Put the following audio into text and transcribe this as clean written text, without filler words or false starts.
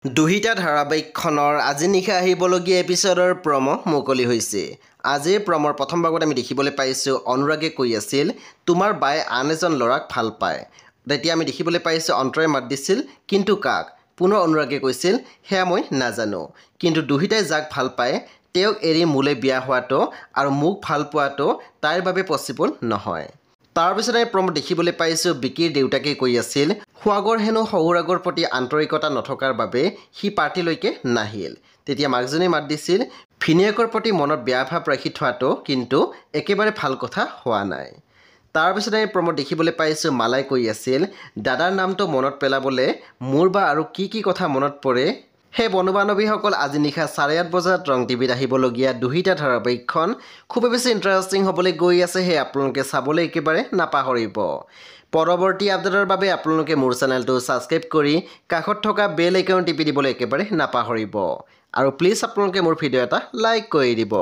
দুহিতা ধাৰাবাহিকখনৰ আজি নিশা আহিবলগীয়া এপিছডৰ প্ৰম' মুকলি হৈছে। আজিৰ প্ৰমৰ প্ৰথম ভাগত আমি দেখিবলৈ পাইছোঁ অনুৰাগে কৈ আছিল তোমাৰ বায়ে আন এজন ল'ৰাক ভাল পায়। তেতিয়া আমি দেখিবলৈ পাইছোঁ অন্তৰাই মাত দিছিল কিন্তু কাক? পুনৰ অনুৰাগে কৈছিল সেয়া মই নাজানো, কিন্তু দুহিতাই যাক ভাল পায় তেওঁক এৰি মোলৈ বিয়া হোৱাটো আৰু মোক ভাল পোৱাটো তাইৰ বাবে পচিবল নহয়। তাৰপিছত আমি প্ৰমত দেখিবলৈ পাইছোঁ বিকিৰ দেউতাকে কৈ আছিল সুহাগৰ হেনো শহুৰাগৰ প্ৰতি আন্তৰিকতা নথকাৰ বাবে সি পাৰ্টিলৈকে নাহিল। তেতিয়া মাকজনী মাত দিছিল ভিনীয়েকৰ প্ৰতি মনত বেয়া ভাৱ ৰাখি থোৱাটো কিন্তু একেবাৰে ভাল কথা হোৱা নাই। তাৰপিছত আমি প্ৰমত দেখিবলৈ পাইছোঁ মালাই কৈ আছিল দাদাৰ নামটো মনত পেলাবলৈ মোৰ বা আৰু কি কি কথা মনত পৰে। সেই বন্ধু বান্ধৱীসকল আজি নিশা 8:30 বজাত ৰং টিভিত আহিবলগীয়া দুহিতা ধাৰাবাহিকখন খুবেই বেছি ইণ্টাৰেষ্টিং হ'বলৈ গৈ আছে। সেই আপোনালোকে চাবলৈ একেবাৰে নাপাহৰিব। পৰৱৰ্তী আপডেটৰ বাবে আপোনালোকে মোৰ চেনেলটো ছাবস্ক্ৰাইব কৰি কাষত থকা বেল আইকন টিপি দিবলৈ একেবাৰে নাপাহৰিব আৰু প্লিজ আপোনালোকে মোৰ ভিডিঅ' এটা লাইক কৰি দিব।